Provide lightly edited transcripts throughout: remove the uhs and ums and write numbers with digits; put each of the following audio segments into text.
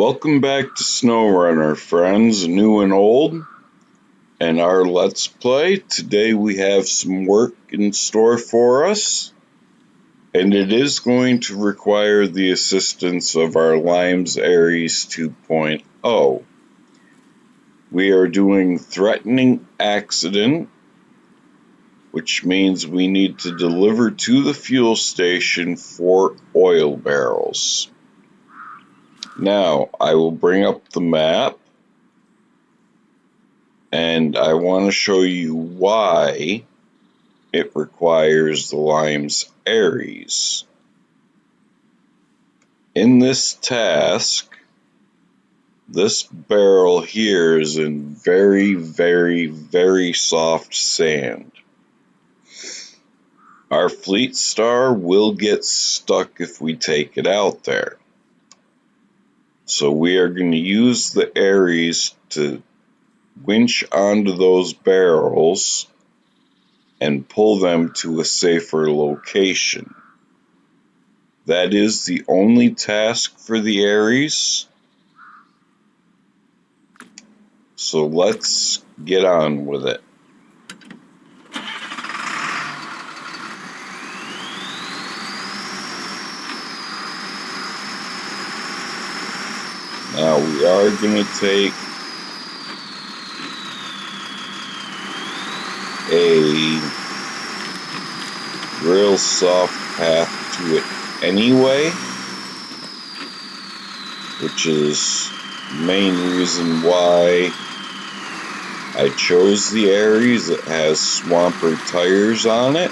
Welcome back to Snowrunner, friends, new and old, and our Let's Play. Today we have some work in store for us, and it is going to require the assistance of our Limes Ares 2.0. We are doing Threatening Accident, which means we need to deliver to the fuel station 4 oil barrels. Now, I will bring up the map, and I want to show you why it requires the Limes Ares. In this task, this barrel here is in very, very, very soft sand. Our Fleet Star will get stuck if we take it out there. So we are going to use the Ares to winch onto those barrels and pull them to a safer location. That is the only task for the Ares. So let's get on with it. Now we are going to take a real soft path to it anyway, which is the main reason why I chose the Ares. It has Swamper tires on it,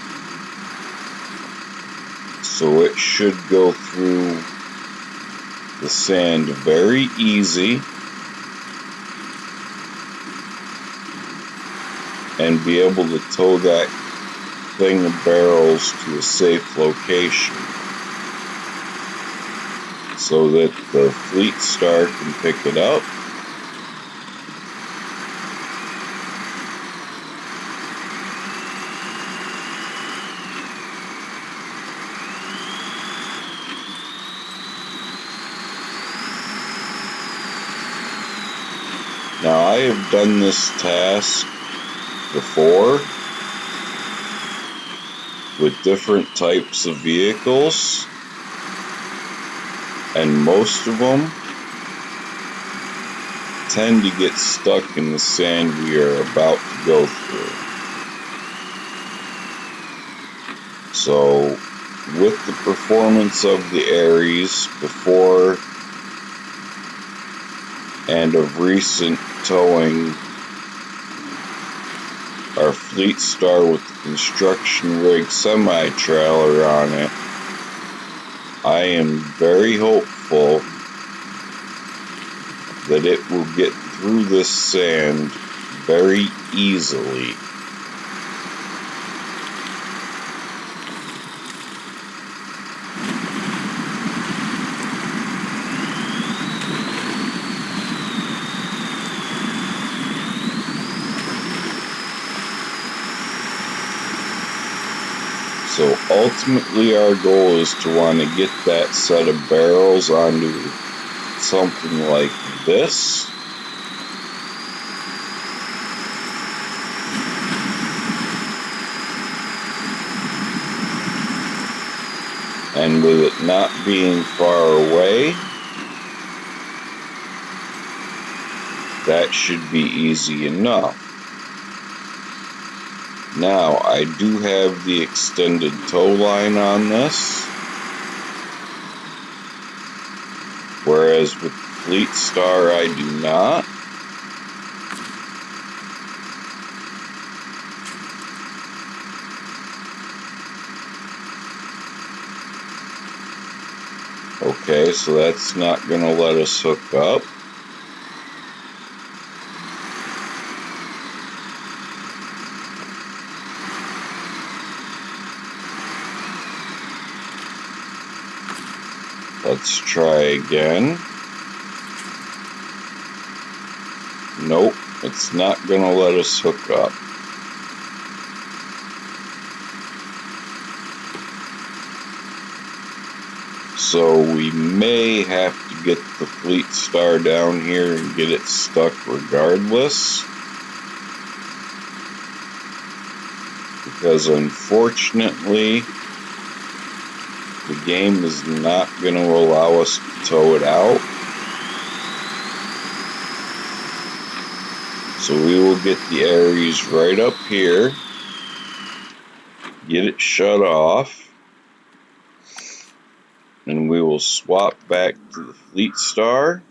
so it should go through the sand very easy and be able to tow that thing of barrels to a safe location so that the Fleet Star can pick it up. Now, I have done this task before with different types of vehicles, and most of them tend to get stuck in the sand we are about to go through. So, with the performance of the Ares before and of recent towing our Fleet Star with the construction rig semi-trailer on it, I am very hopeful that it will get through this sand very easily. So ultimately our goal is to want to get that set of barrels onto something like this. And with it not being far away, that should be easy enough. Now, I do have the extended tow line on this, whereas with Fleet Star I do not. Okay, so that's not going to let us hook up. Let's try again. Nope, it's not going to let us hook up. So we may have to get the Fleet Star down here and get it stuck regardless. Because unfortunately, the game is not going to allow us to tow it out. So we will get the Ares right up here, get it shut off, and we will swap back to the Fleet Star.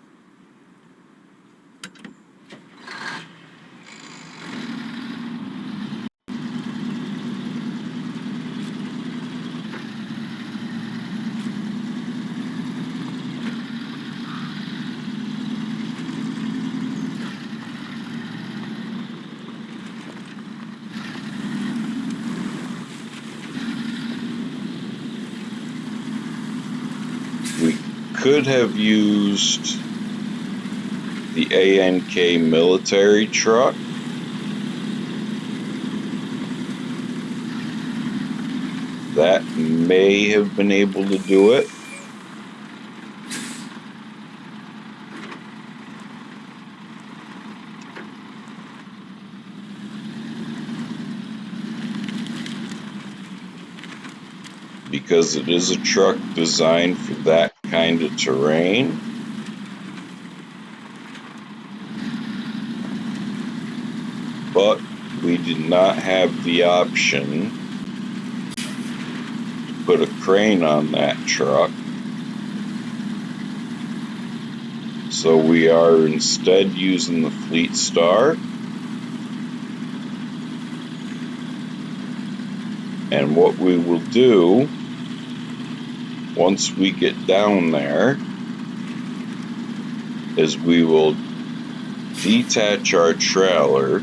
We could have used the ANK military truck. That may have been able to do it. Because it is a truck designed for that kind of terrain. But we did not have the option to put a crane on that truck. So we are instead using the Fleet Star. And what we will do, once we get down there, is we will detach our trailer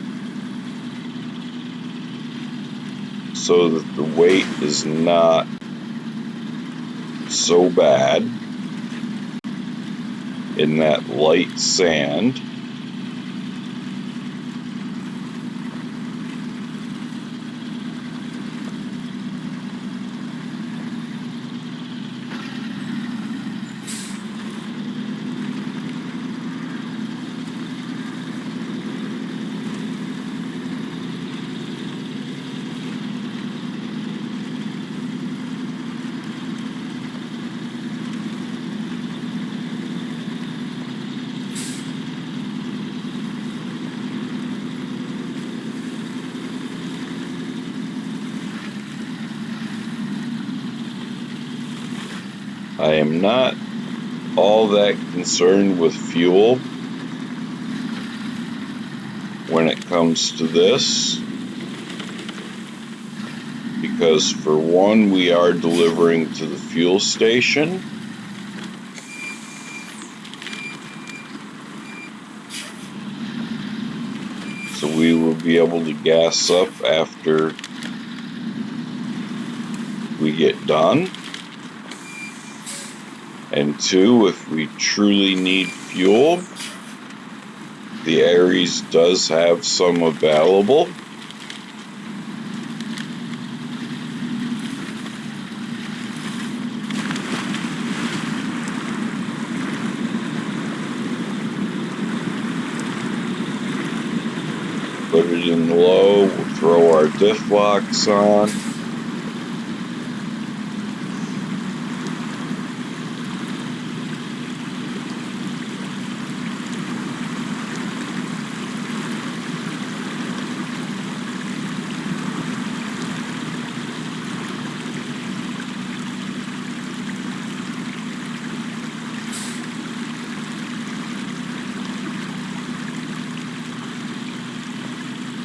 so that the weight is not so bad in that light sand. I am not all that concerned with fuel when it comes to this, because for one, we are delivering to the fuel station. So we will be able to gas up after we get done. And two, if we truly need fuel, the Ares does have some available. Put it in low, we'll throw our diff locks on.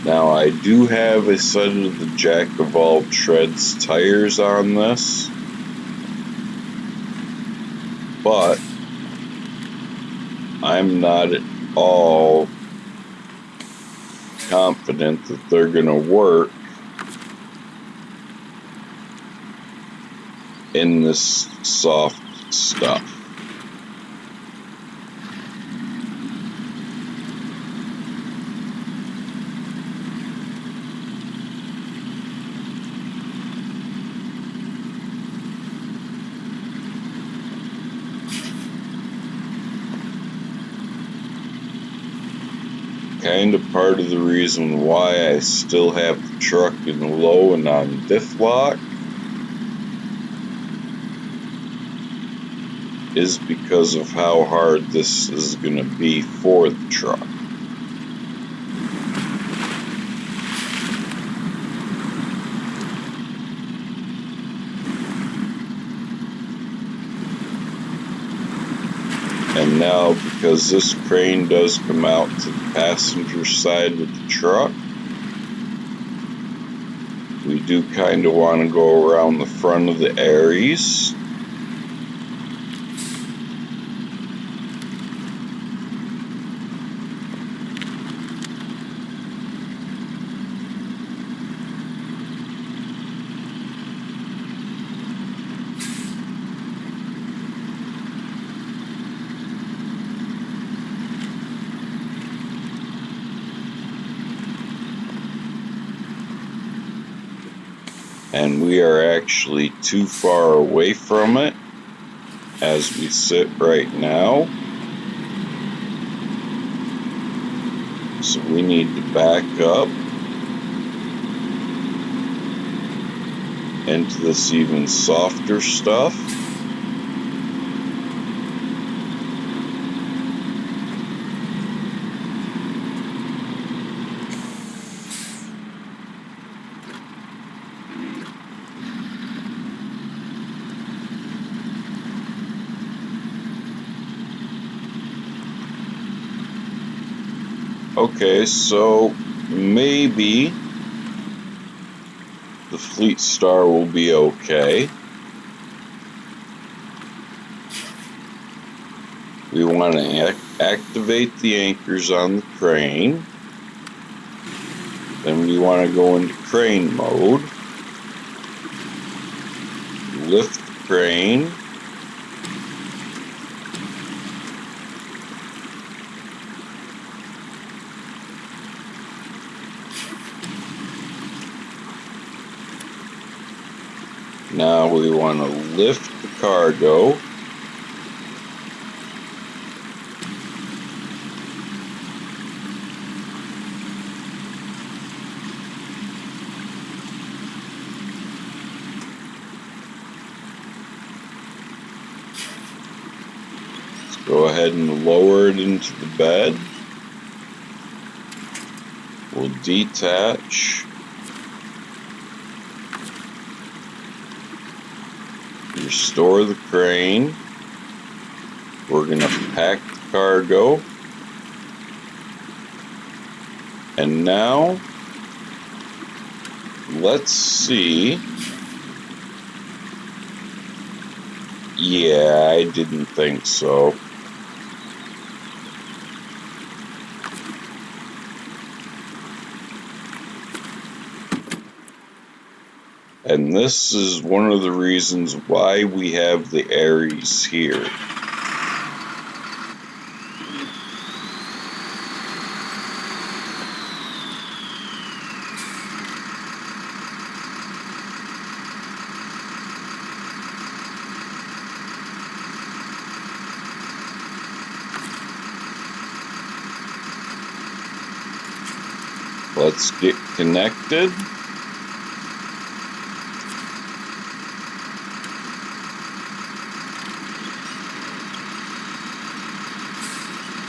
Now I do have a set of the Jack of all Treads tires on this, but I'm not at all confident that they're going to work in this soft stuff. kind of part of the reason why I still have the truck in low and on diff lock is because of how hard this is going to be for the truck. And now, because this crane does come out to the passenger side of the truck, we do kind of want to go around the front of the Aries. And we are actually too far away from it as we sit right now. So we need to back up into this even softer stuff. Okay, so maybe the Fleet Star will be okay. We want to activate the anchors on the crane. Then we want to go into crane mode. Lift the crane. Now we want to lift the cargo. Let's go ahead and lower it into the bed. We'll detach. Restore the crane. We're going to pack the cargo. And now, let's see. Yeah, I didn't think so. And this is one of the reasons why we have the Aries here. Let's get connected.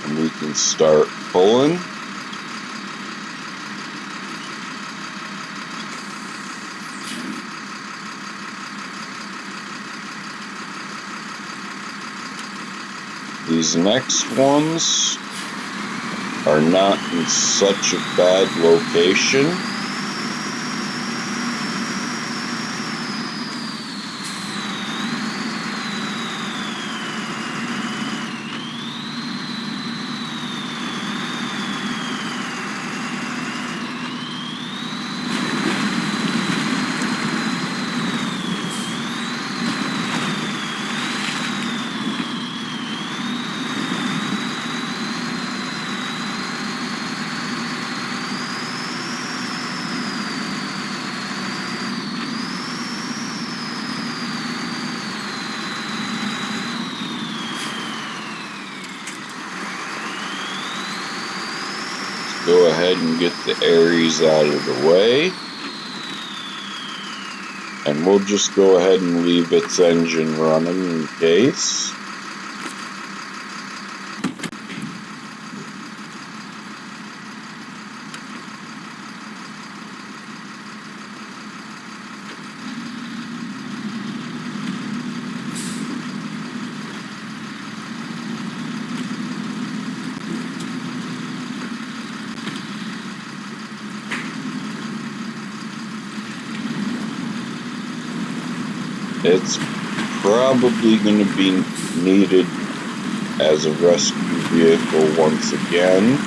And we can start pulling. These next ones are not in such a bad location. go ahead and get the Aries out of the way. And we'll just go ahead and leave its engine running in case. It's probably going to be needed as a rescue vehicle once again.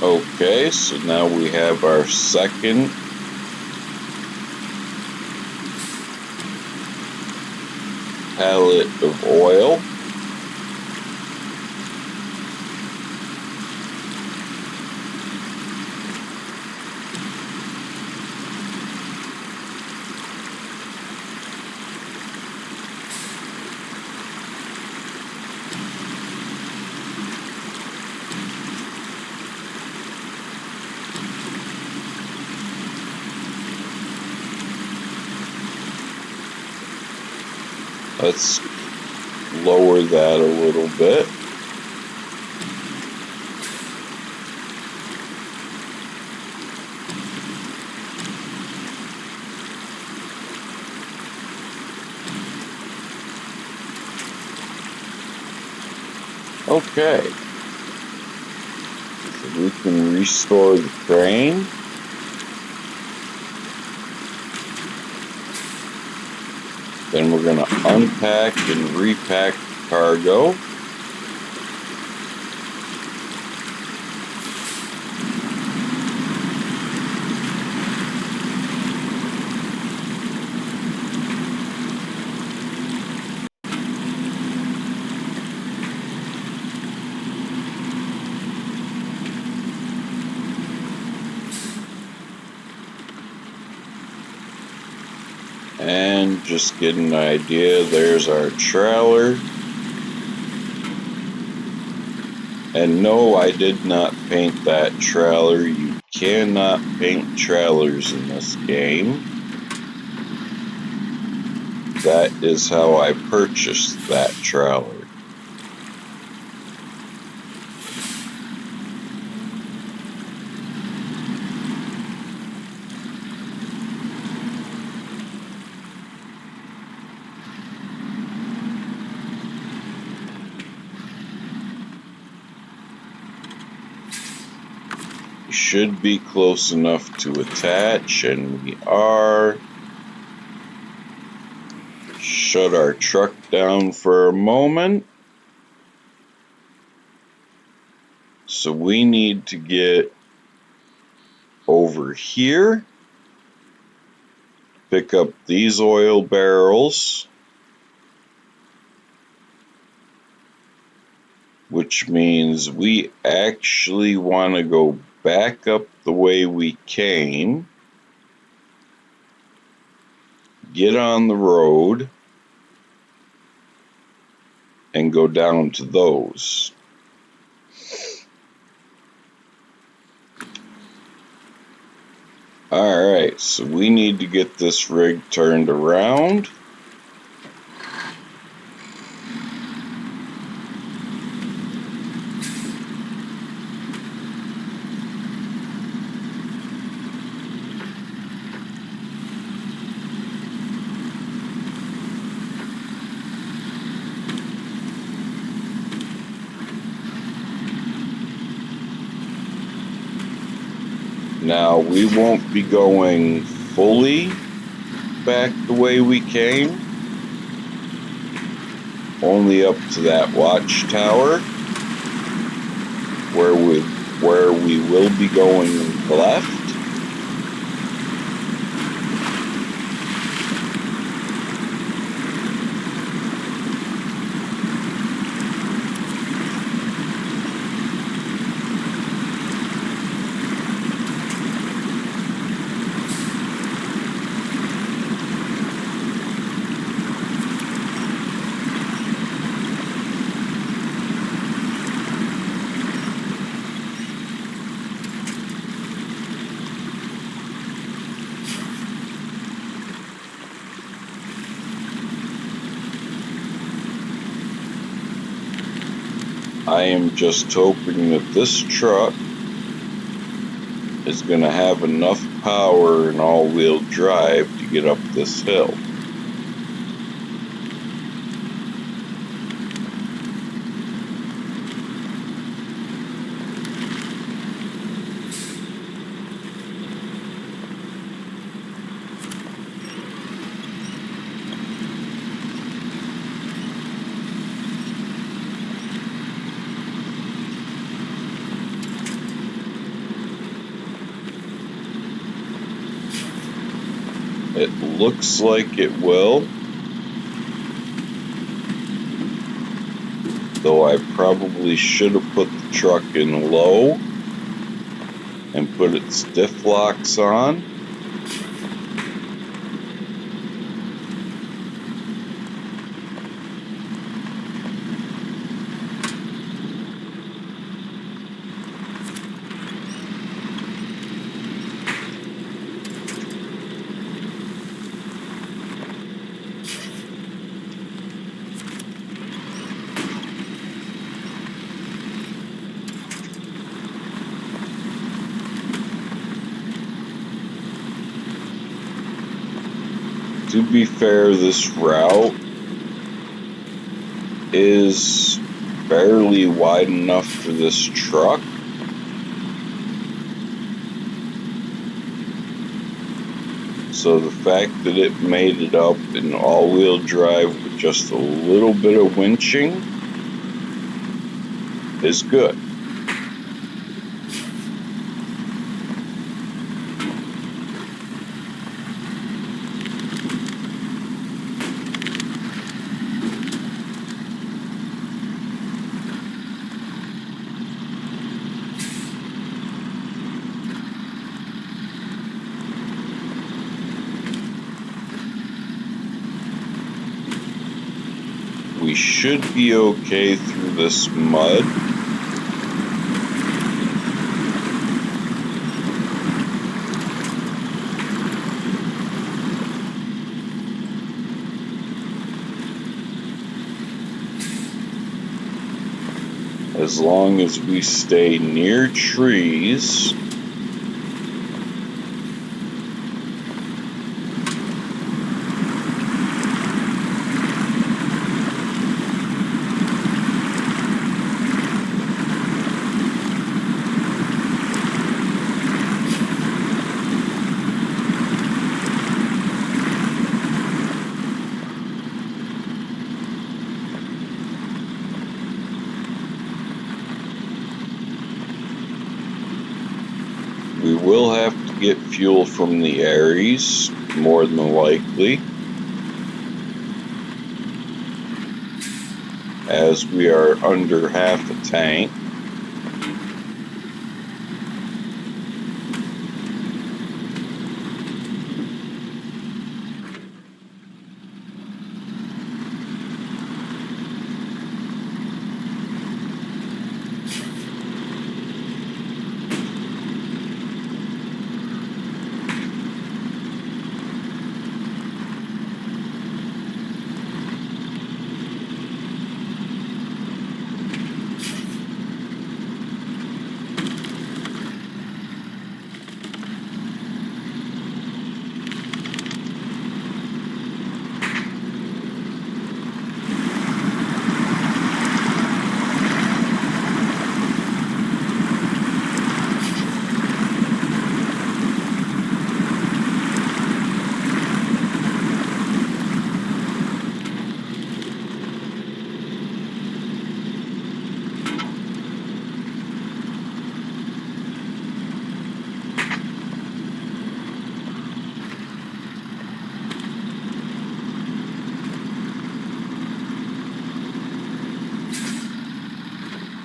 Okay, so now we have our second pallet of oil. Let's lower that a little bit. Okay. So we can restore the crane. Then we're going to unpack and repack the cargo. And just get an idea, there's our trailer. And no, I did not paint that trailer. You cannot paint trailers in this game. That is how I purchased that trailer. Should be close enough to attach, and we are. Shut our truck down for a moment. So we need to get over here, pick up these oil barrels, which means we actually want to go back up the way we came, get on the road, and go down to those. Alright, so we need to get this rig turned around. Now, we won't be going fully back the way we came, only up to that watchtower, where we will be going left. I am just hoping that this truck is going to have enough power and all-wheel drive to get up this hill. It looks like it will, though I probably should have put the truck in low and put its diff locks on. To be fair, this route is barely wide enough for this truck. So the fact that it made it up in all-wheel drive with just a little bit of winching is good. We should be okay through this mud. As long as we stay near trees. We will have to get fuel from the Aries, more than likely, as we are under half a tank.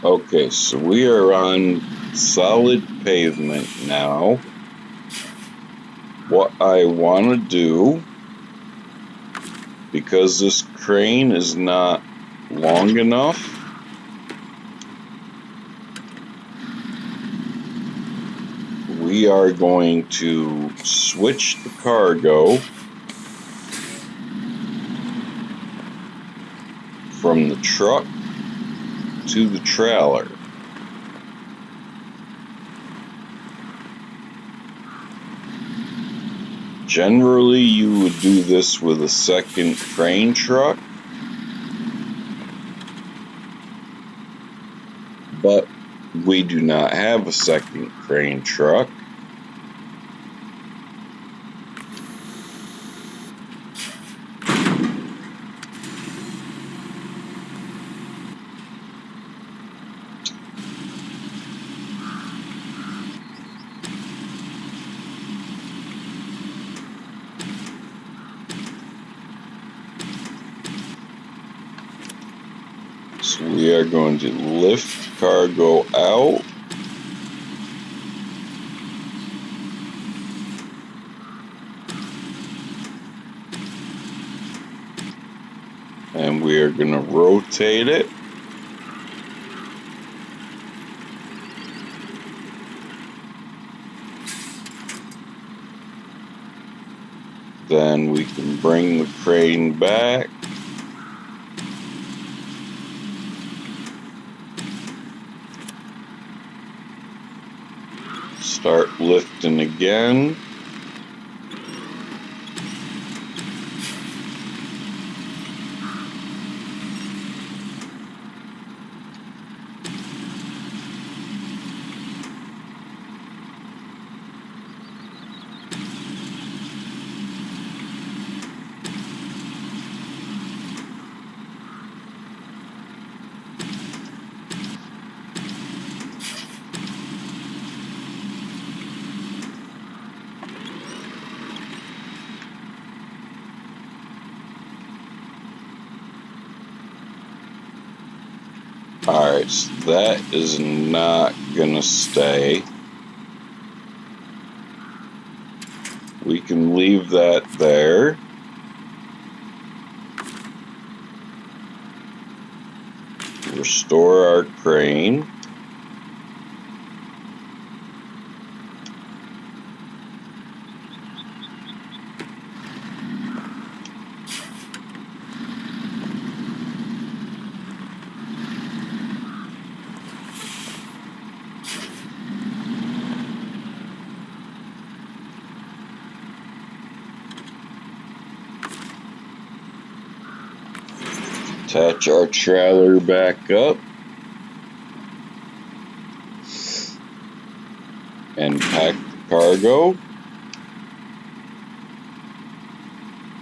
Okay, so we are on solid pavement now. What I want to do, because this crane is not long enough, we are going to switch the cargo from the truck to the trailer. Generally, you would do this with a second crane truck, but we do not have a second crane truck. So we are going to lift cargo out. And we are going to rotate it. Then we can bring the crane back. Start lifting again. Alright, so that is not gonna stay. We can leave that there. Restore our crane. Attach our trailer back up. And pack the cargo.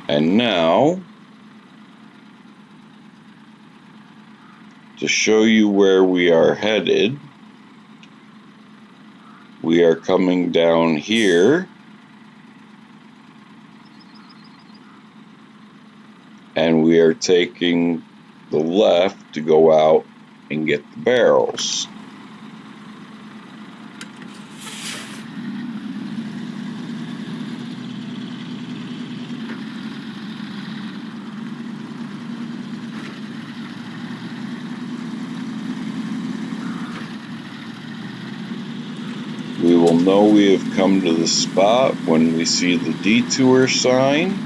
And now, to show you where we are headed, we are coming down here. And we are taking the left to go out and get the barrels. We will know we have come to the spot when we see the detour sign.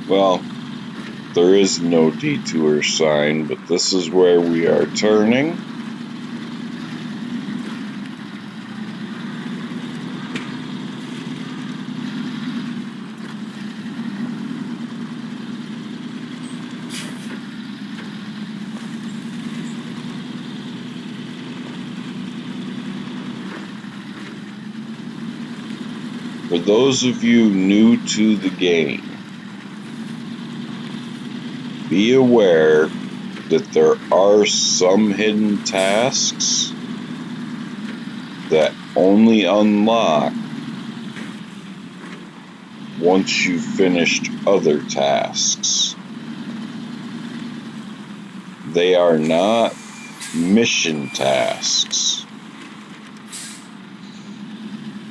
Well, there is no detour sign, but this is where we are turning. For those of you new to the game, be aware that there are some hidden tasks that only unlock once you've finished other tasks. They are not mission tasks.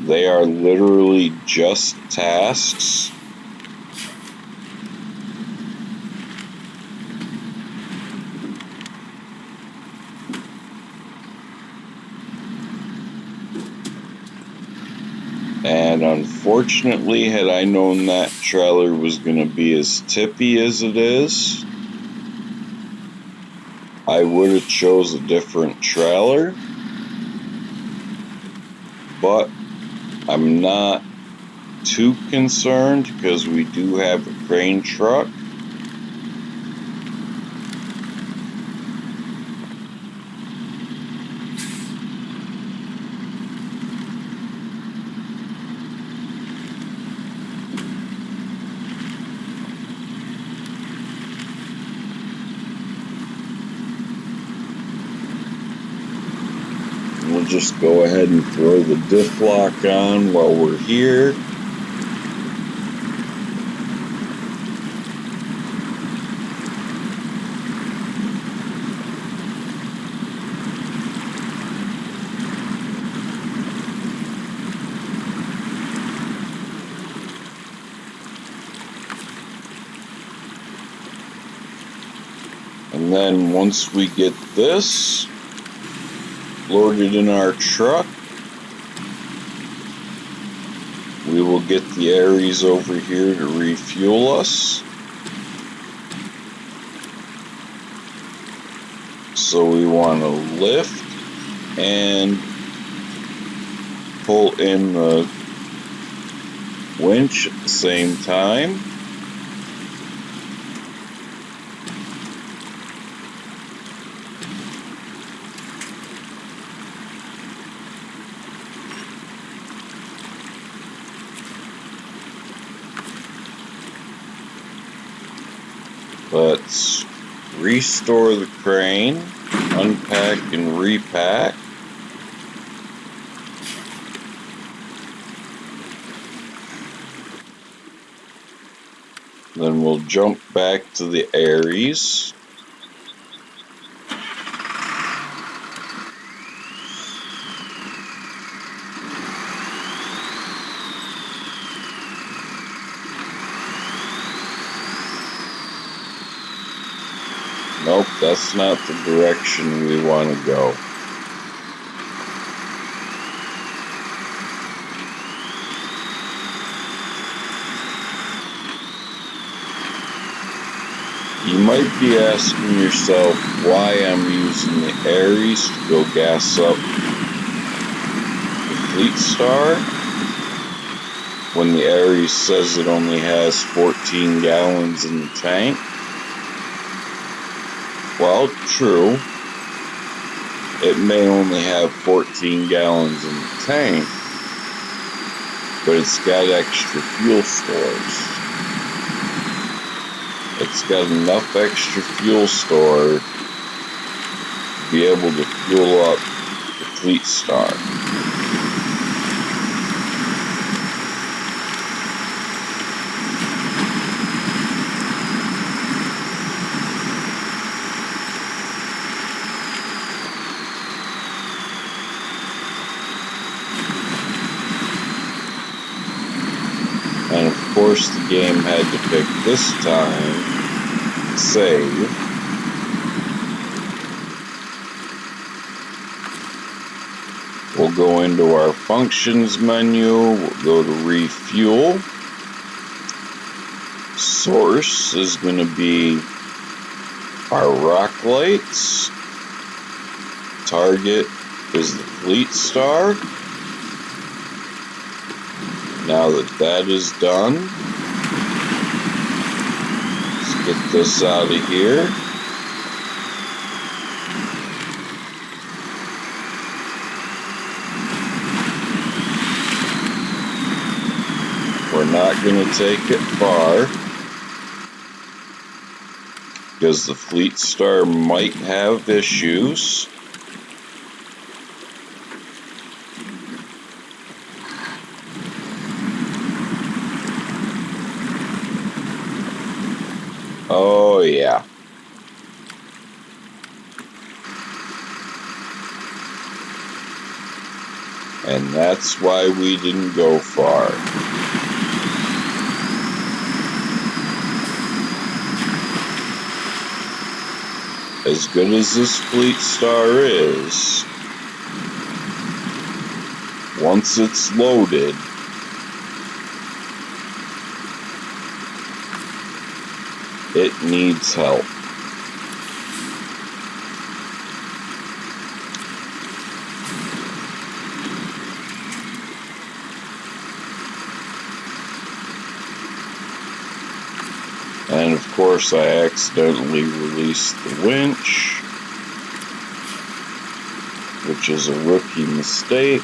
They are literally just tasks and unfortunately, had I known that trailer was going to be as tippy as it is, I would have chose a different trailer, but I'm not too concerned because we do have a crane truck. We'll just go ahead and throw the diff lock on while we're here. And then once we get this loaded in our truck, we will get the Aries over here to refuel us. So we want to lift and pull in the winch at the same time. Let's restore the crane, unpack and repack. Then we'll jump back to the Aries. Nope, that's not the direction we want to go. You might be asking yourself why I'm using the Aries to go gas up the Fleet Star when the Aries says it only has 14 gallons in the tank. Well, true, it may only have 14 gallons in the tank, but it's got extra fuel stores. It's got enough extra fuel store to be able to fuel up the Fleet Star. And of course the game had to pick this time to save. We'll go into our functions menu, we'll go to refuel. Source is going to be our rock lights. Target is the Fleet Star. Now that is done, let's get this out of here. We're not going to take it far because the Fleet Star might have issues. Oh, yeah. And that's why we didn't go far. As good as this Fleet Star is, once it's loaded, it needs help. And of course I accidentally released the winch, which is a rookie mistake.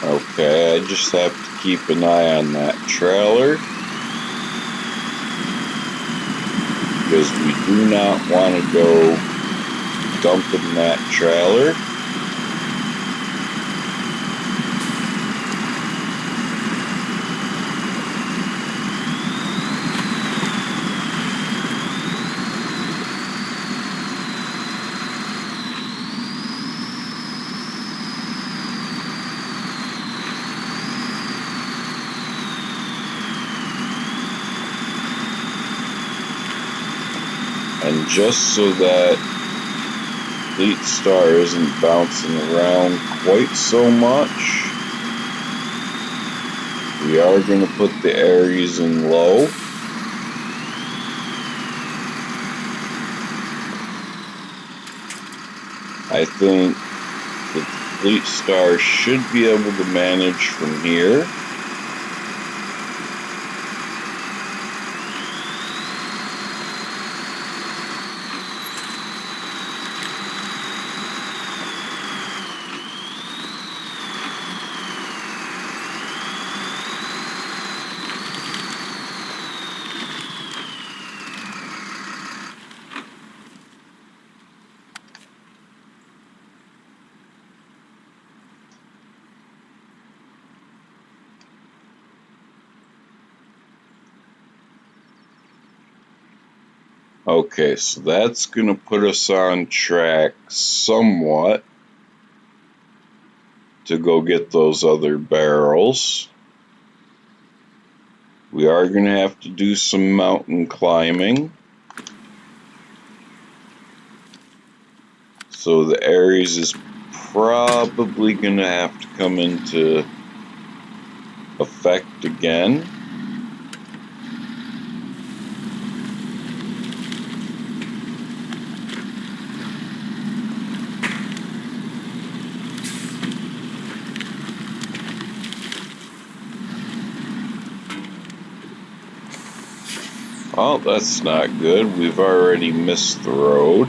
Okay, I just have to keep an eye on that trailer, because we do not want to go dumping that trailer. And just so that Fleet Star isn't bouncing around quite so much, we are going to put the Aries in low. I think the Fleet Star should be able to manage from here. Okay, so that's going to put us on track somewhat to go get those other barrels. We are going to have to do some mountain climbing. So the Aries is probably going to have to come into effect again. Oh, that's not good. We've already missed the road.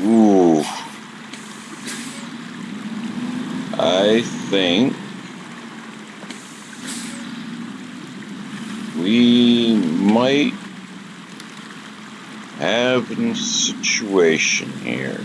Ooh. I think we might have a situation here.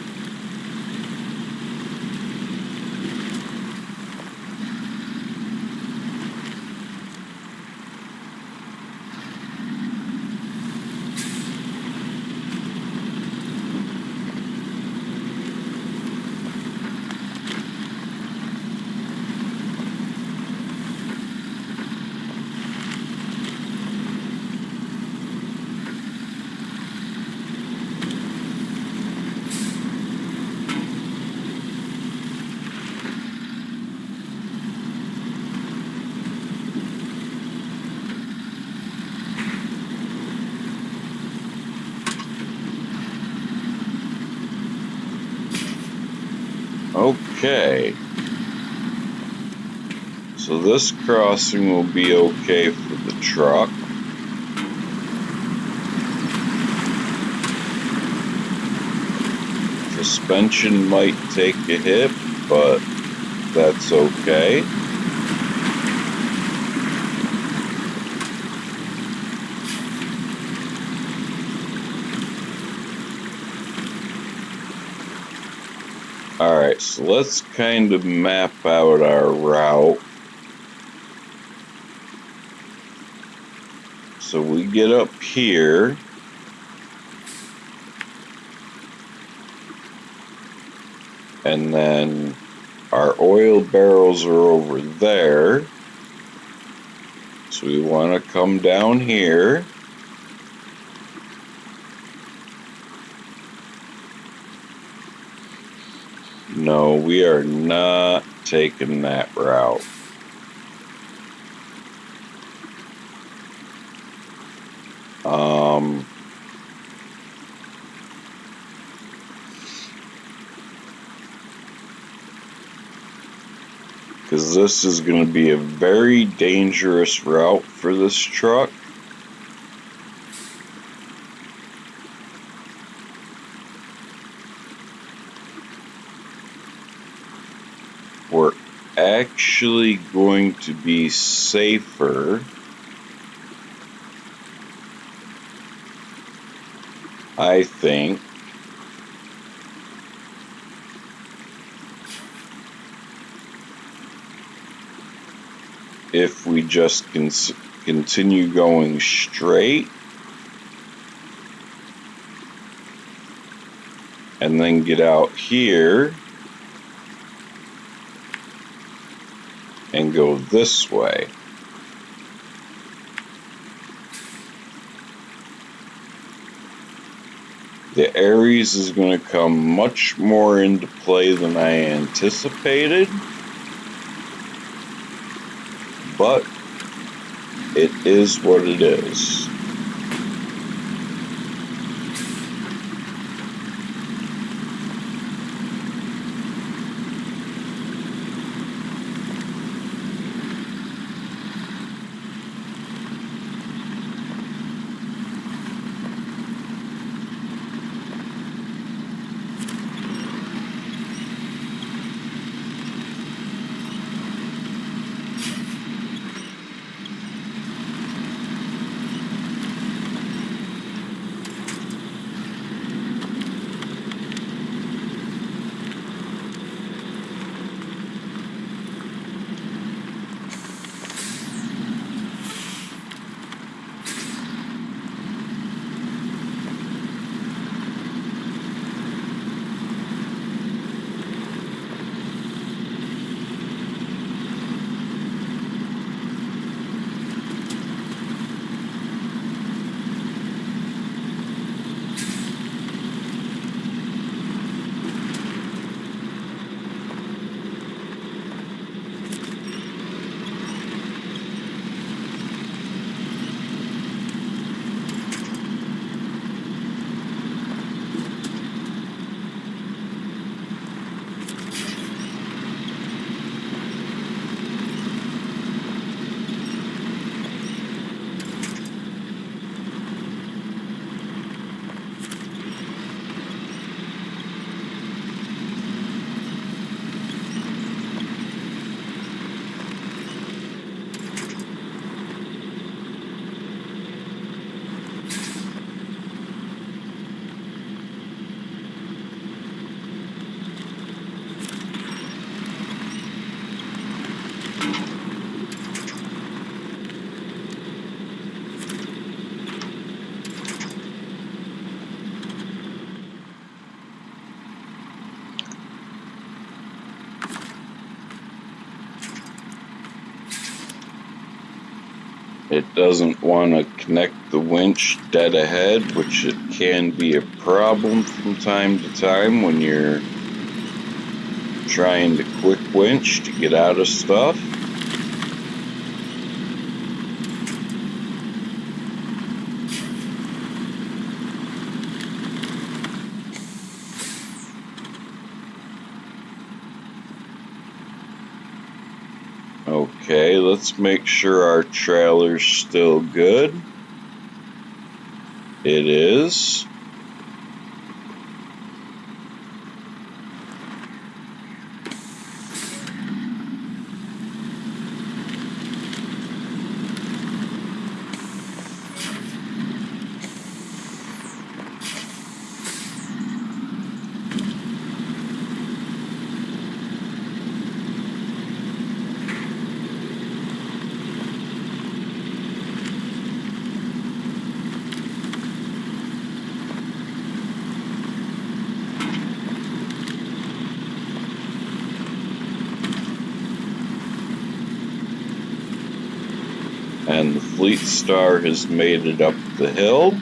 Okay. So this crossing will be okay for the truck. Suspension might take a hit, but that's okay. Alright, so let's kind of map out our route. So we get up here. And then our oil barrels are over there. So we want to come down here. No, we are not taking that route. Because this is going to be a very dangerous route for this truck. We're actually going to be safer, I think, if we just continue going straight and then get out here and go this way. The Aries is going to come much more into play than I anticipated, but it is what it is. It doesn't want to connect the winch dead ahead, which it can be a problem from time to time when you're trying to quick winch to get out of stuff. Okay, let's make sure our trailer's still good. It is. And the Fleet Star has made it up the hill.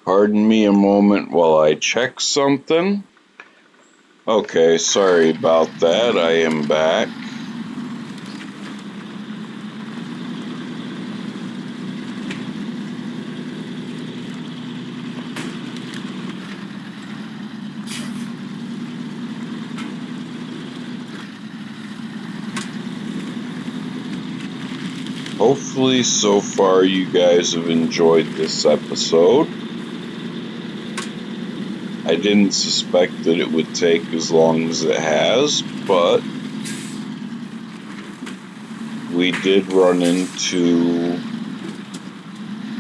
Pardon me a moment while I check something. Okay, sorry about that. I am back. Hopefully, so far, you guys have enjoyed this episode. I didn't suspect that it would take as long as it has, but we did run into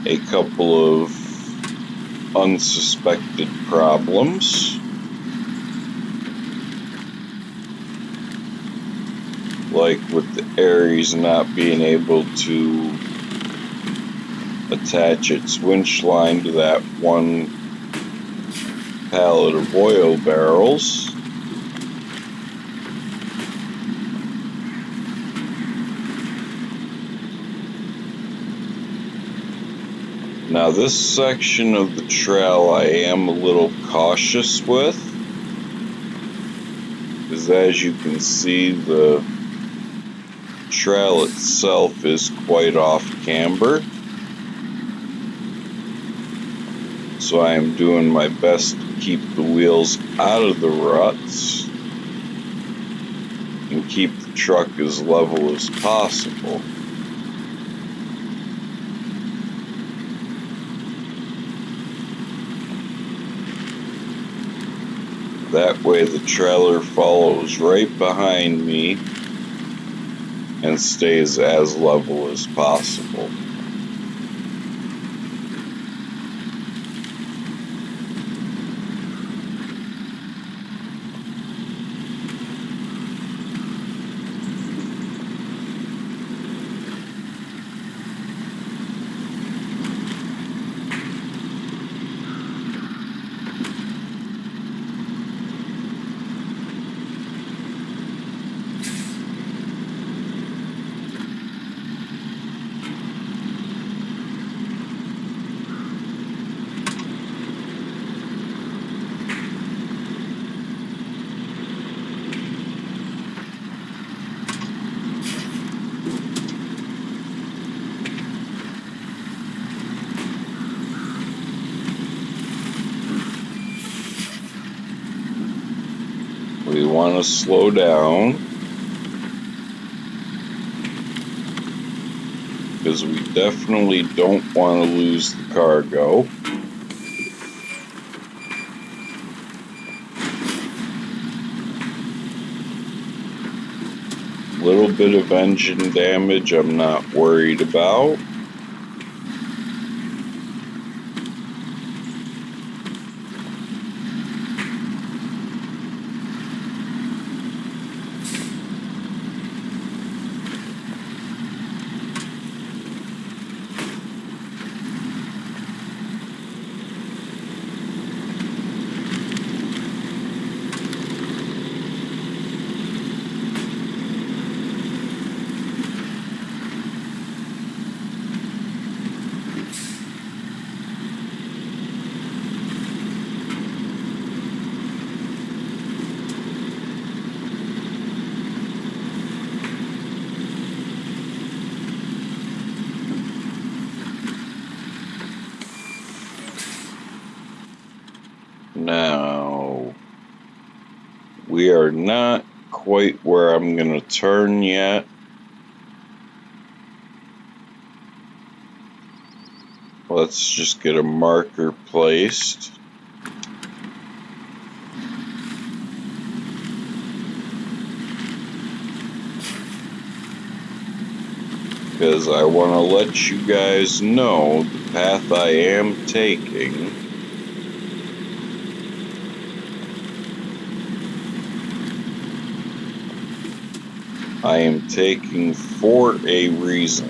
a couple of unsuspected problems, like with the Ares not being able to attach its winch line to that one pallet of oil barrels. Now this section of the trail I am a little cautious with, because as you can see, the trail itself is quite off camber. So I am doing my best to keep the wheels out of the ruts and keep the truck as level as possible. That way the trailer follows right behind me and stays as level as possible. We want to slow down because we definitely don't want to lose the cargo. Little bit of engine damage I'm not worried about. We are not quite where I'm going to turn yet. Let's just get a marker placed. Because I want to let you guys know the path I am taking. I am taking for a reason.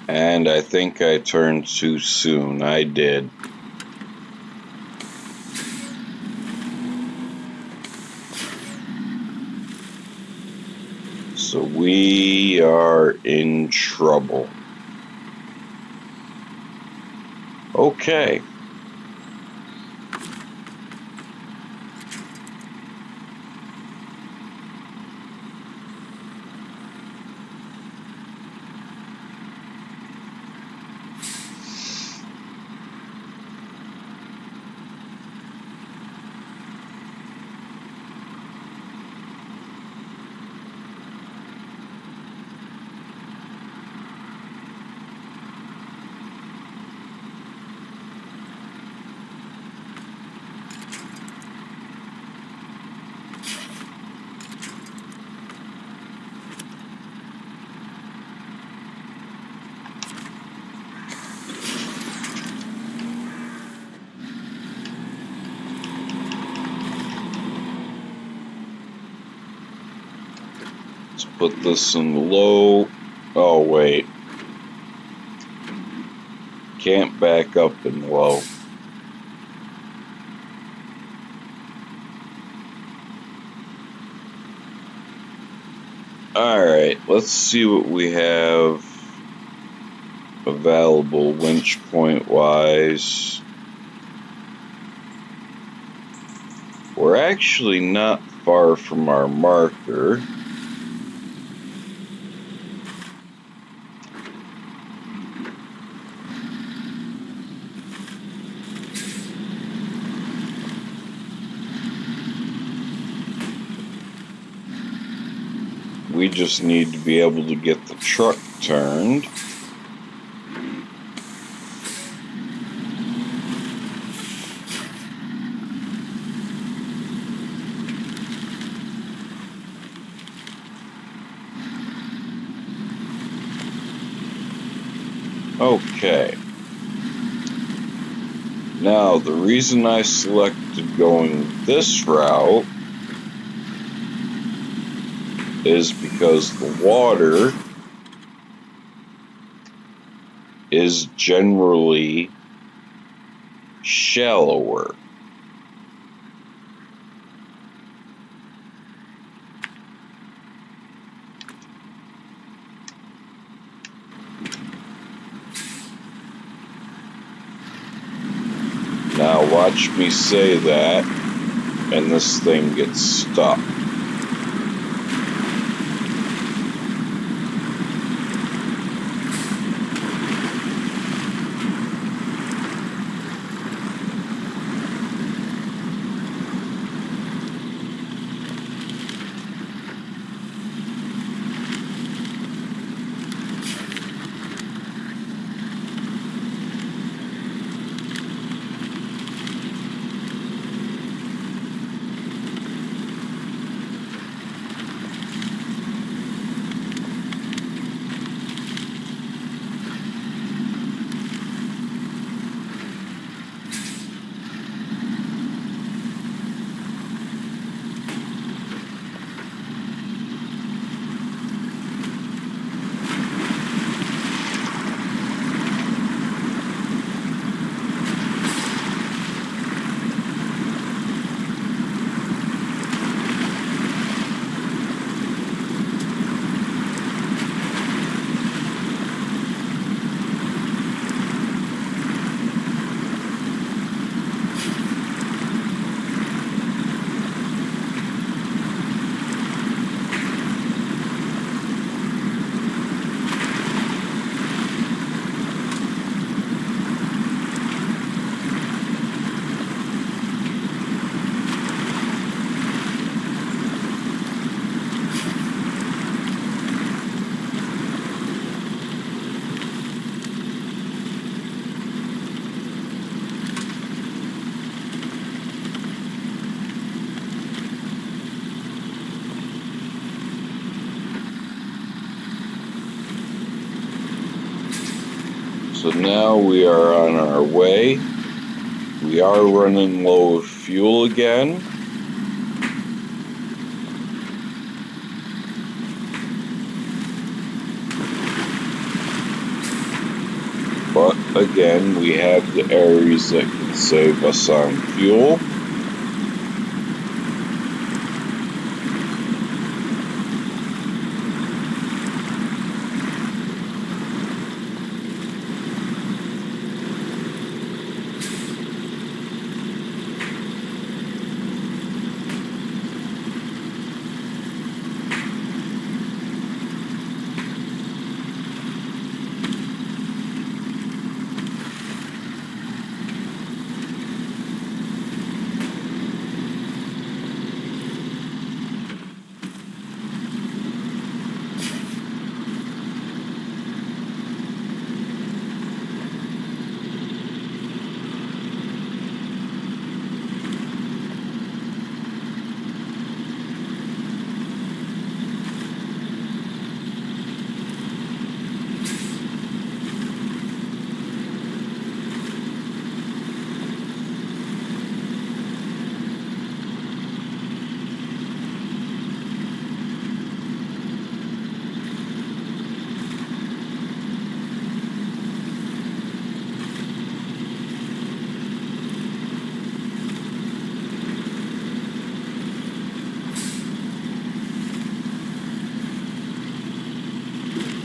And I think I turned too soon. I did. So we are in trouble. Okay. Let's put this in low. Oh, wait. Can't back up in low. Alright, let's see what we have available winch point wise. We're actually not far from our marker. We just need to be able to get the truck turned. Okay. Now, the reason I selected going this route is because the water is generally shallower. Now watch me say that, and this thing gets stuck. So now we are on our way. We are running low of fuel again. But again, we have the Aries that can save us on fuel.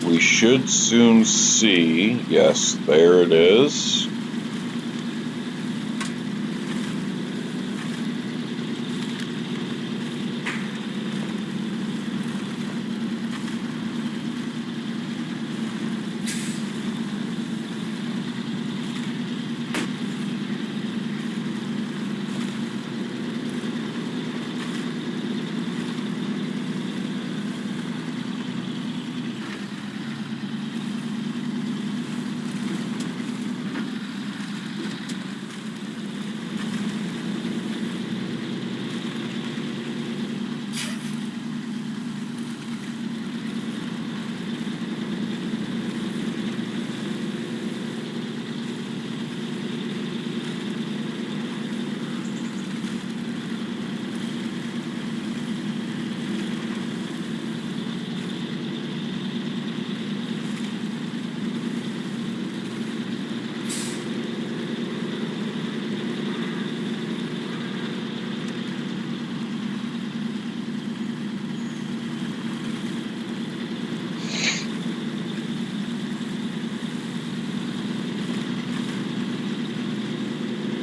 We should soon see, yes, there it is.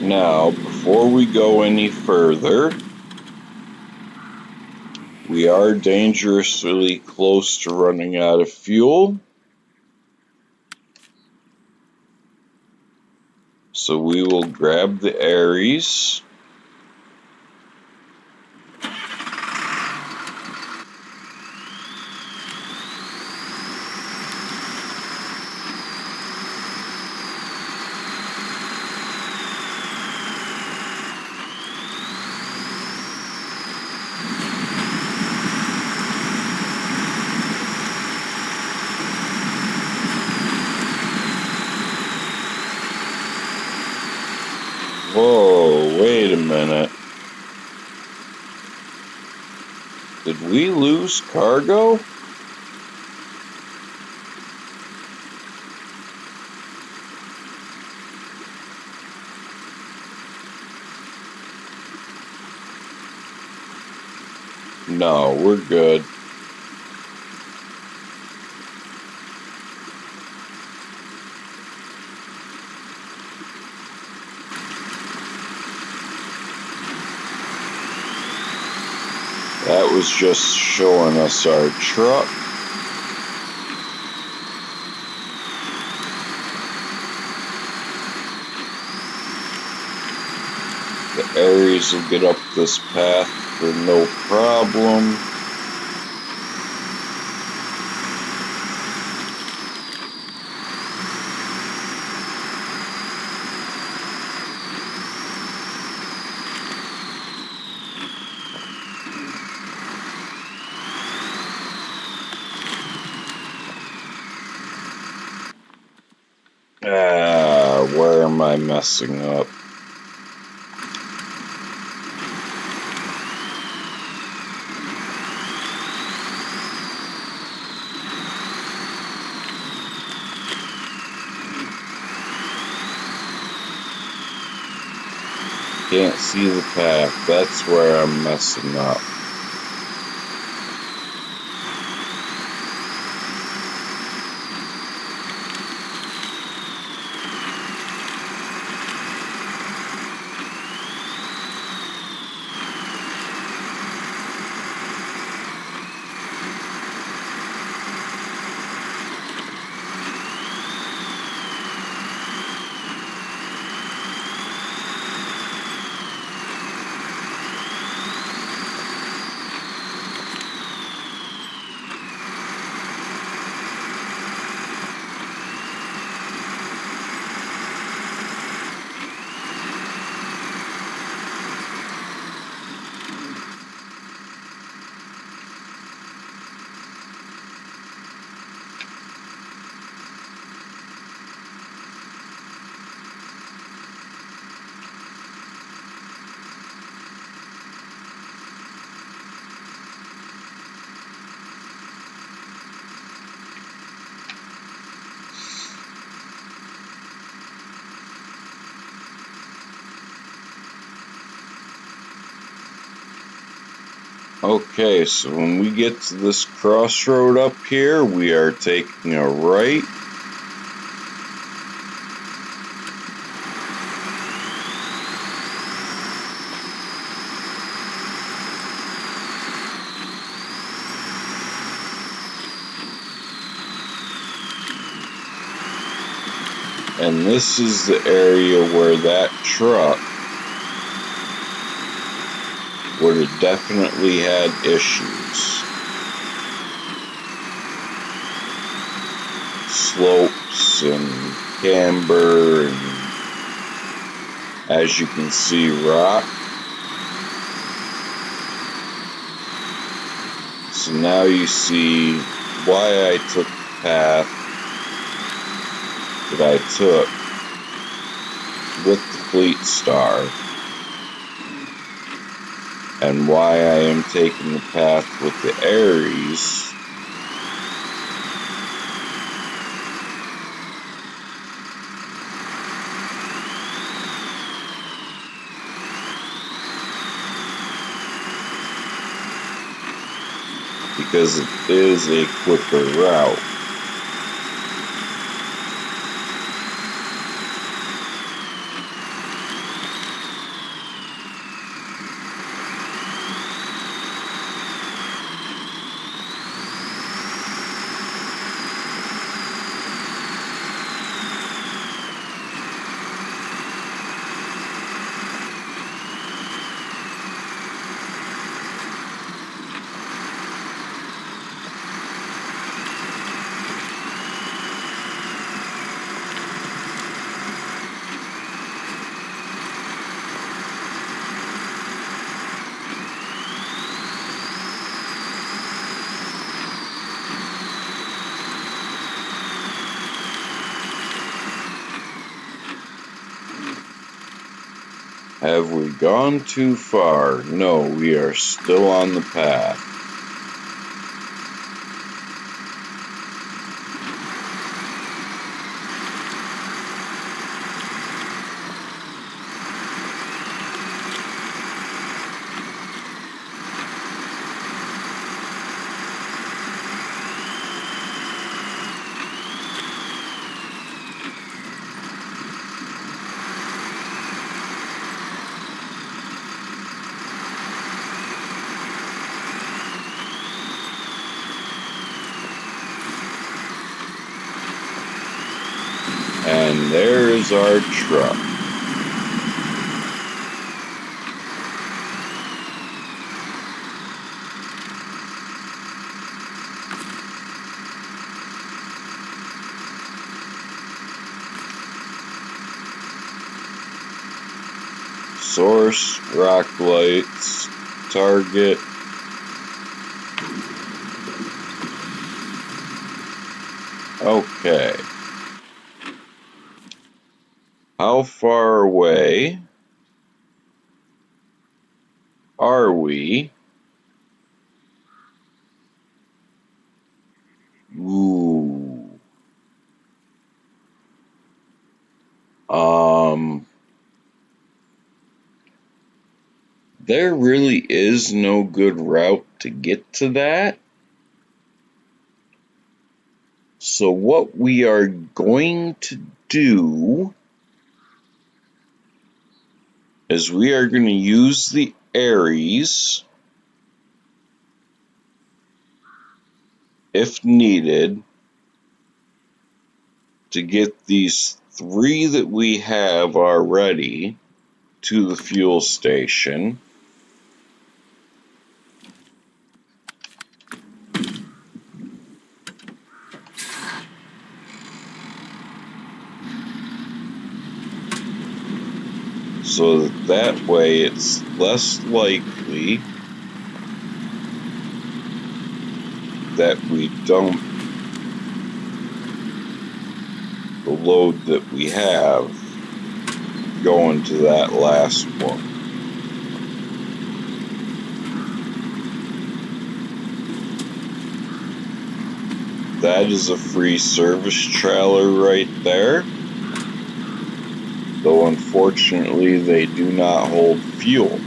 Now, before we go any further, we are dangerously close to running out of fuel. So we will grab the Aries. Whoa, wait a minute. Did we lose cargo? No, we're good. That was just showing us our truck. The Aries will get up this path for no problem. I messing up? Can't see the path. That's where I'm messing up. Okay, so when we get to this crossroad up here, we are taking a right. And this is the area where that truck would have definitely had issues. Slopes and camber, and as you can see, rock. So now you see why I took the path that I took with the Fleet Star, and why I am taking the path with the Aries. Because it is a quicker route. Have we gone too far? No, we are still on the path. And there is our truck. Source, rock lights, target. Okay. How far away are we? Ooh. There really is no good route to get to that. So what we are going to do is we are going to use the Aries if needed to get these 3 that we have already to the fuel station. So that way it's less likely that we dump the load that we have going to that last one. That is a free service trailer right there. Though unfortunately they do not hold fuel.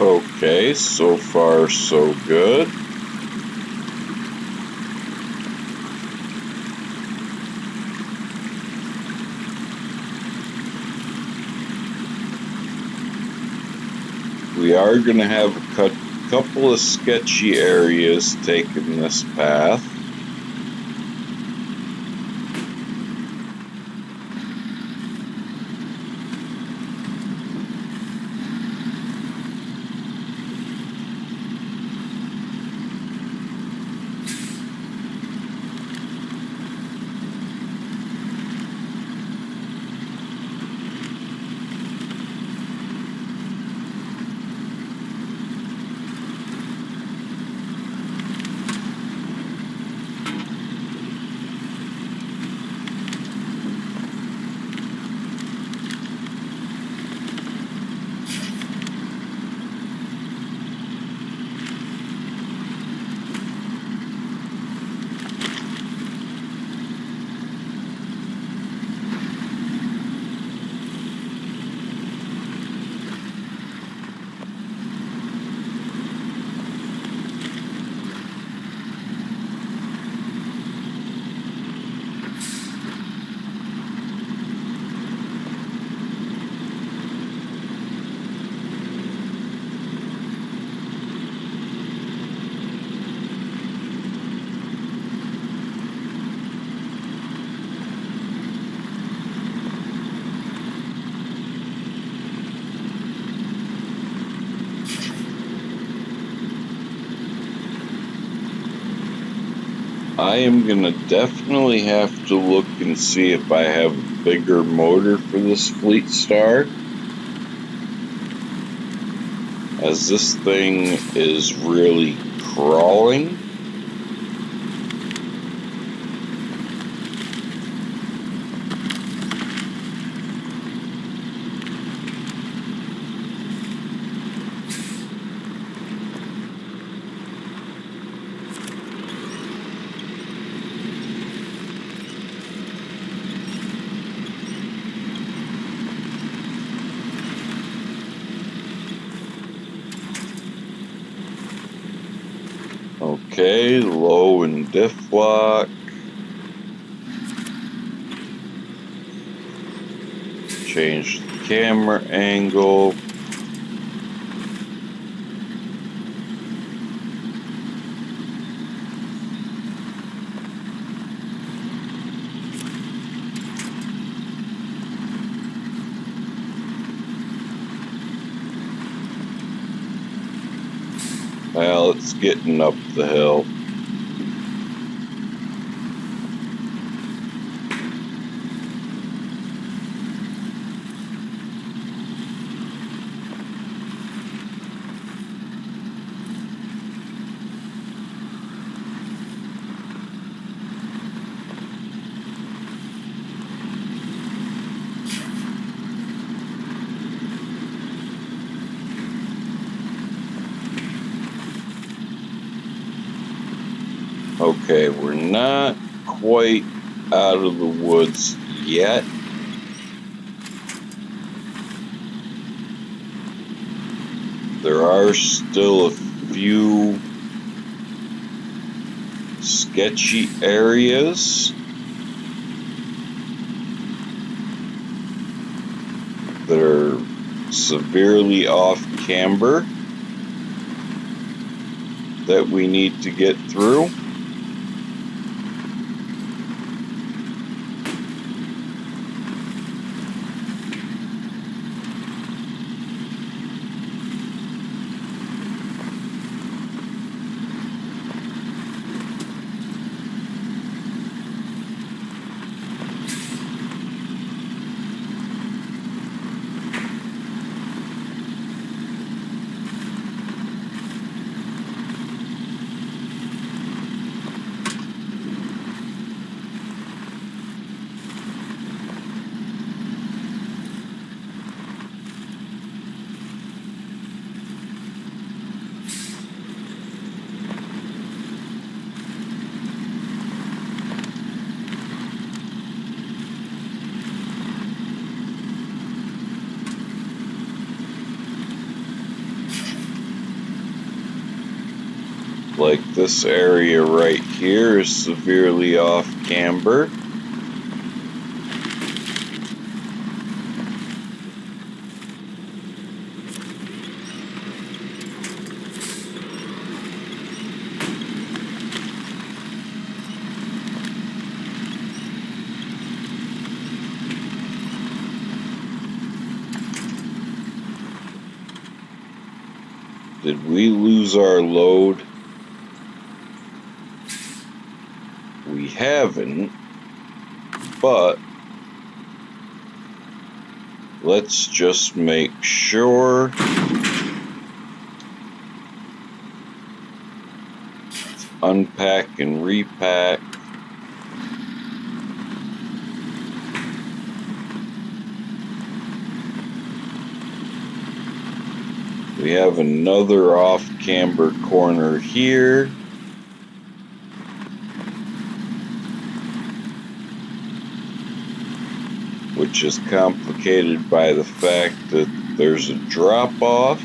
Okay, so far so good. We are going to have a couple of sketchy areas taking this path. I am going to definitely have to look and see if I have a bigger motor for this Fleet Star, as this thing is really crawling. Okay, low and diff lock. Change the camera angle. Well, it's getting up the hill. Okay, we're not quite out of the woods yet. There are still a few sketchy areas that are severely off camber that we need to get through. Like this area right here is severely off camber. Did we lose our load? We haven't, but let's just make sure unpack and repack. We have another off camber corner here. Which is complicated by the fact that there's a drop off.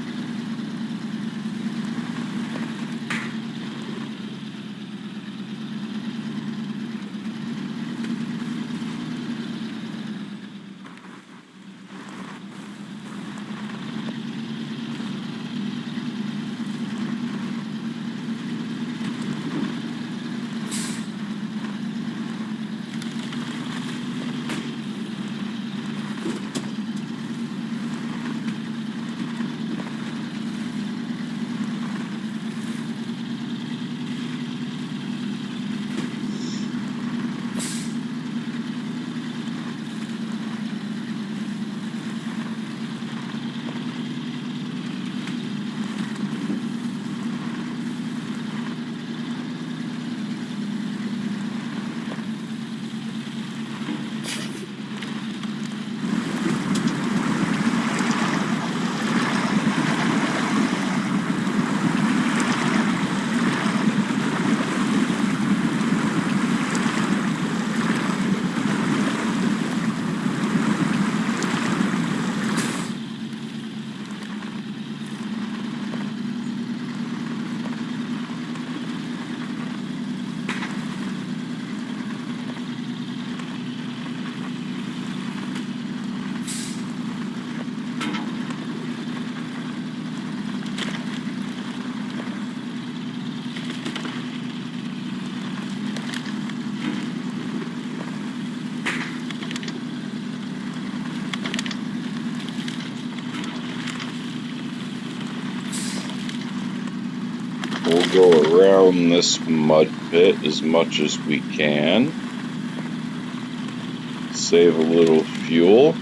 around this mud pit as much as we can. Save a little fuel.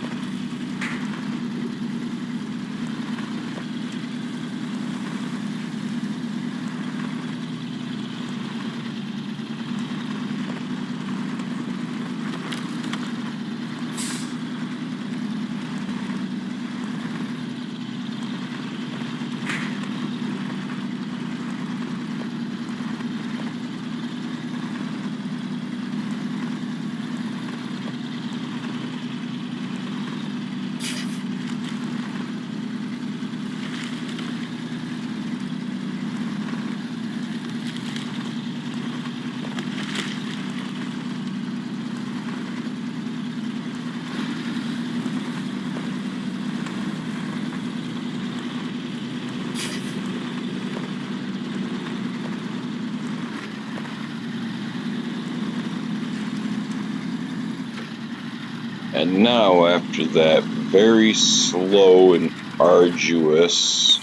And now, after that very slow and arduous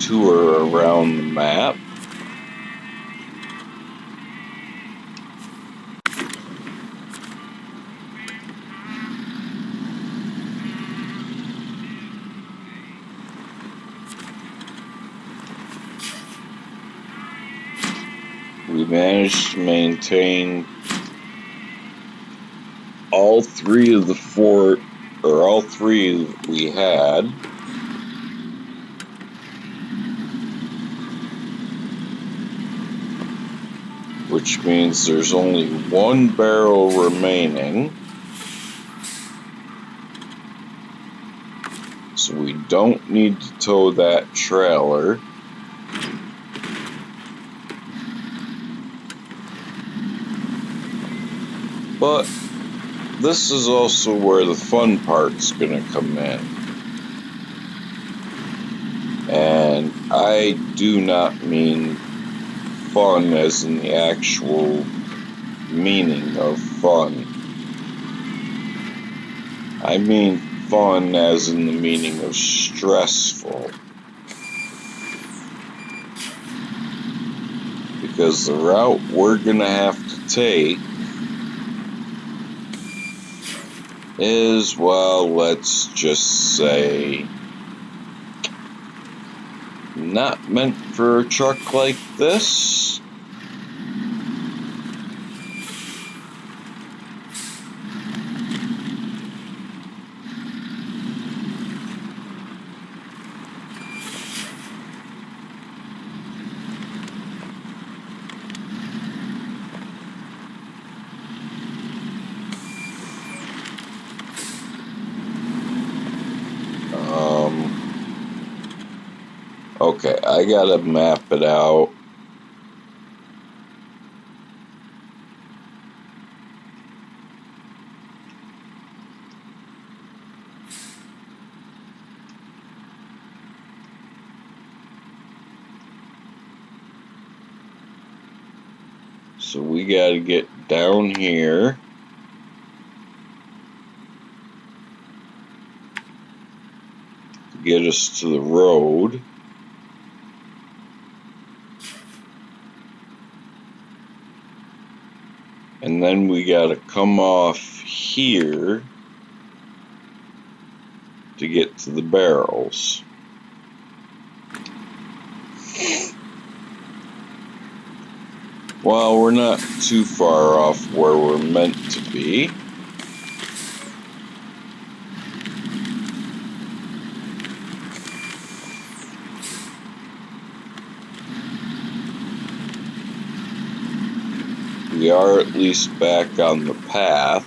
tour around the map, we managed to maintain all three we had. Which means there's only one barrel remaining. So we don't need to tow that trailer. But this is also where the fun part's gonna come in. And I do not mean fun as in the actual meaning of fun. I mean fun as in the meaning of stressful. Because the route we're gonna have to take is, well, let's just say, not meant for a truck like this. Okay, I gotta map it out. So we gotta get down here. To get us to the road. And then we gotta come off here to get to the barrels. Well, we're not too far off where we're meant to be. We are at least back on the path.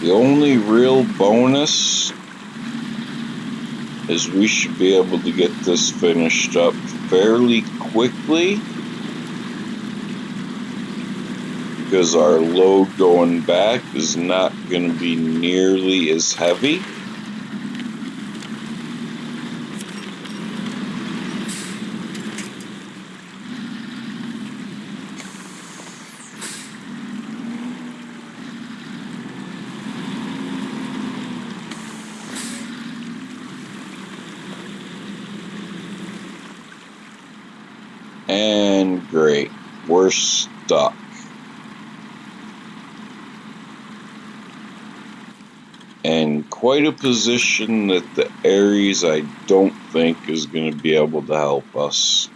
The only real bonus is we should be able to get this finished up fairly quickly, because our load going back is not going to be nearly as heavy. And great, we're stuck. And quite a position that the Aries I don't think is going to be able to help us.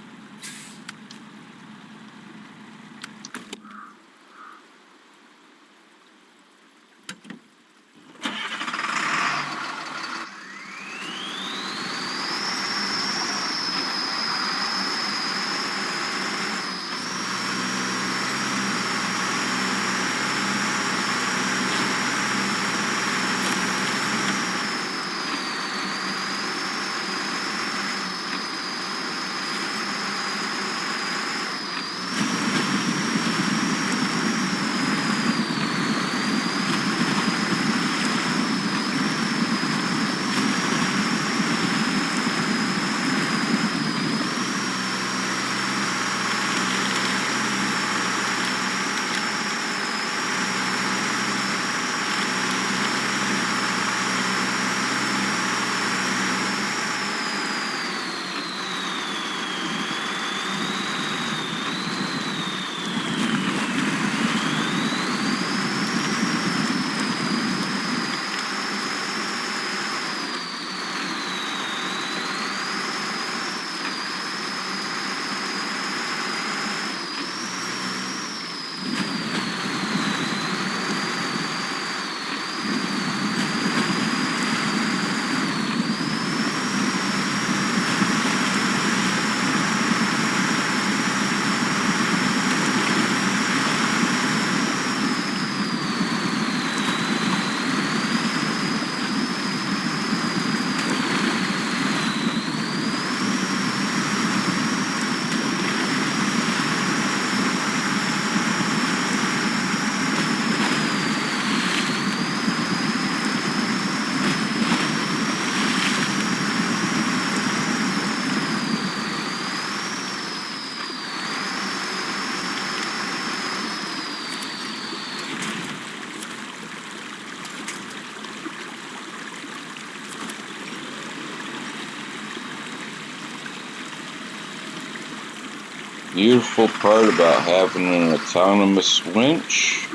Beautiful part about having an autonomous winch.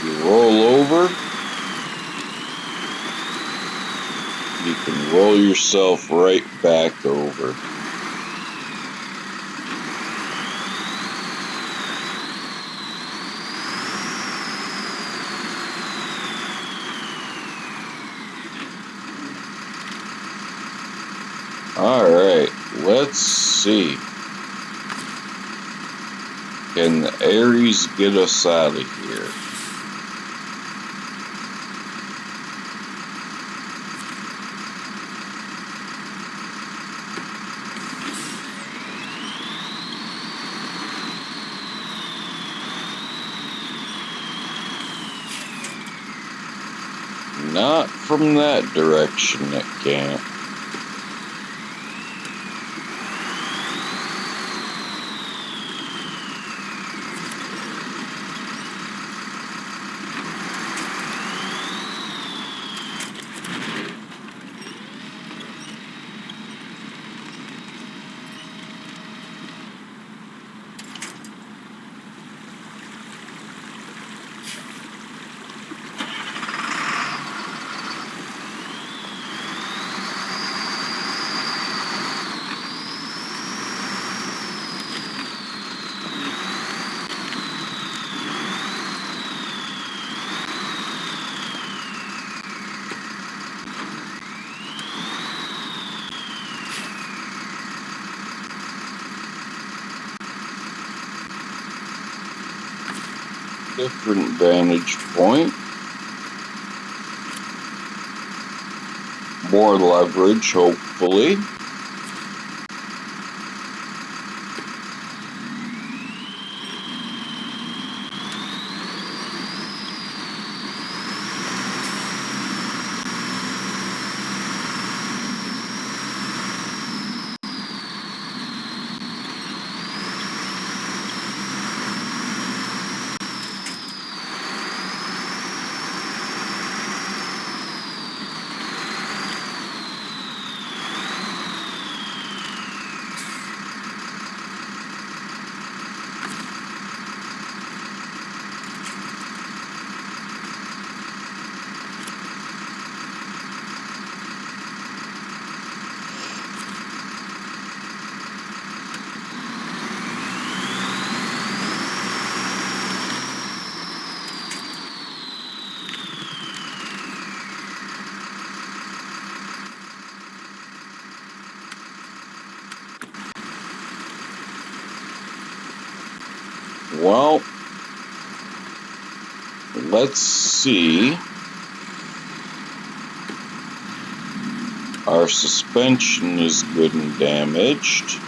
You roll over, you can roll yourself right back over. Alright, let's see. Can the Aries get us out of here? Not from that direction, it can't. Different vantage point. More leverage, hopefully. Well, let's see. Our suspension is good and damaged.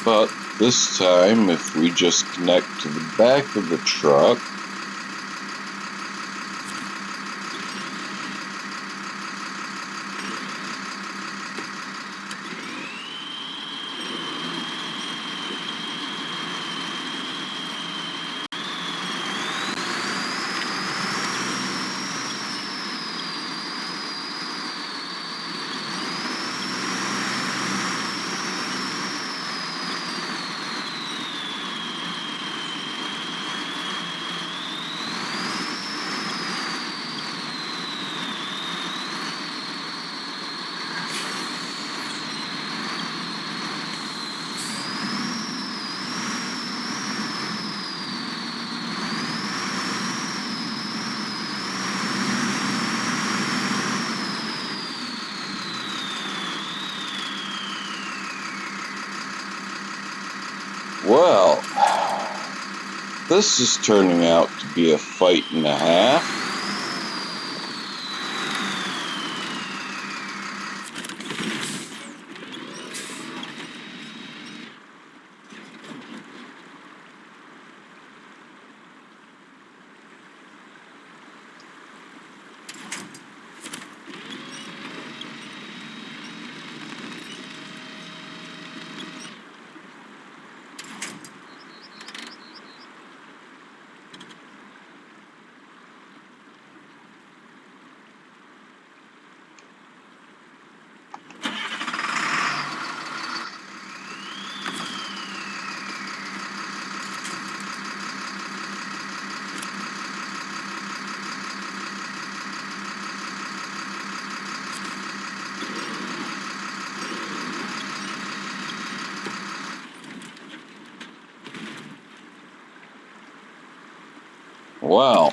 But this time, if we just connect to the back of the truck, well, this is turning out to be a fight and a half. Well,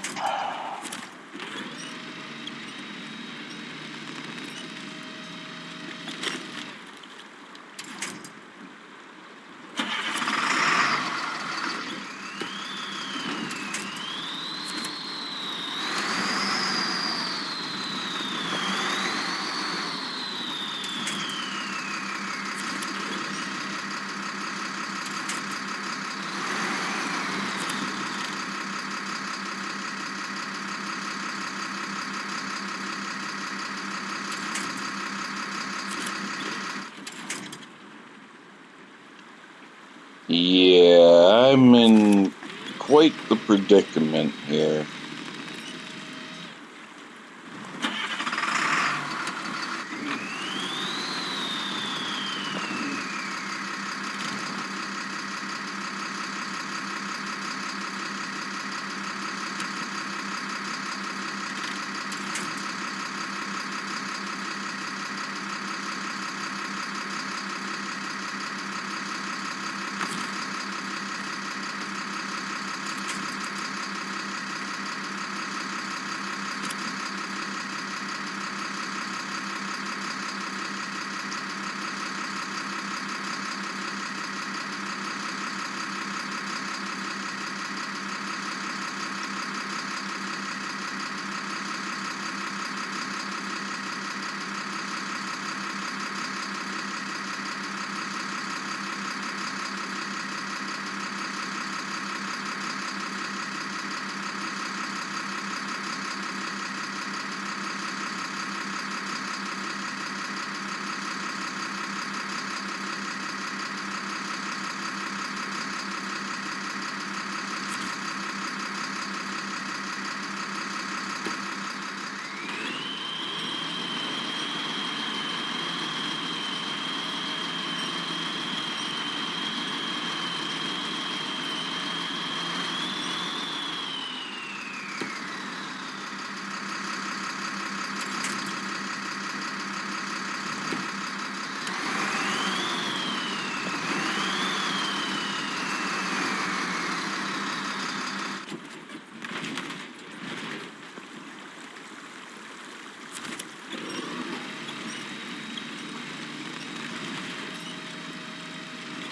yeah, I'm in quite the predicament here.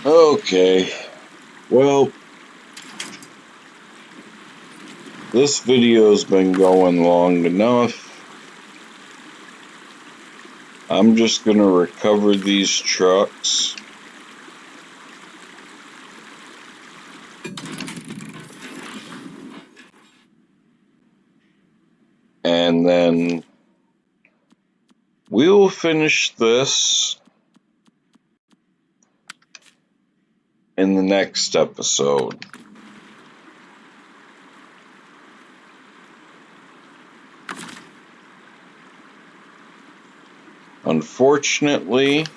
Okay, well, this video's been going long enough. I'm just going to recover these trucks. And then we will finish this in the next episode. Unfortunately,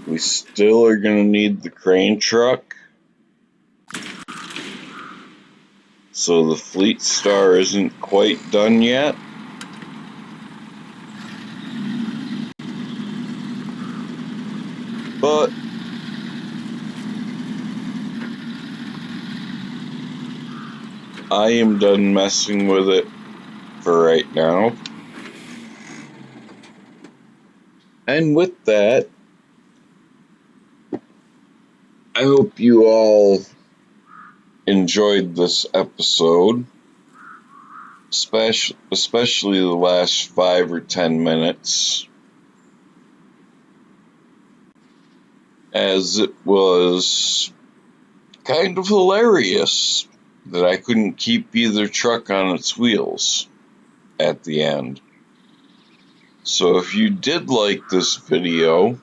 we still are going to need the crane truck. So the Fleet Star isn't quite done yet. But I am done messing with it for right now. And with that, I hope you all enjoyed this episode, especially the last 5 or 10 minutes, as it was kind of hilarious that I couldn't keep either truck on its wheels at the end. So if you did like this video,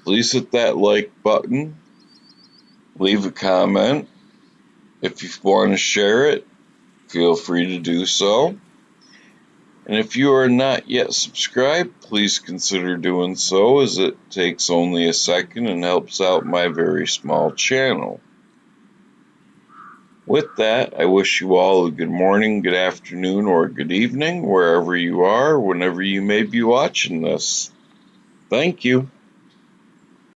please hit that like button, leave a comment. If you want to share it, feel free to do so. And if you are not yet subscribed, please consider doing so, as it takes only a second and helps out my very small channel. With that, I wish you all a good morning, good afternoon, or good evening, wherever you are, whenever you may be watching this. Thank you.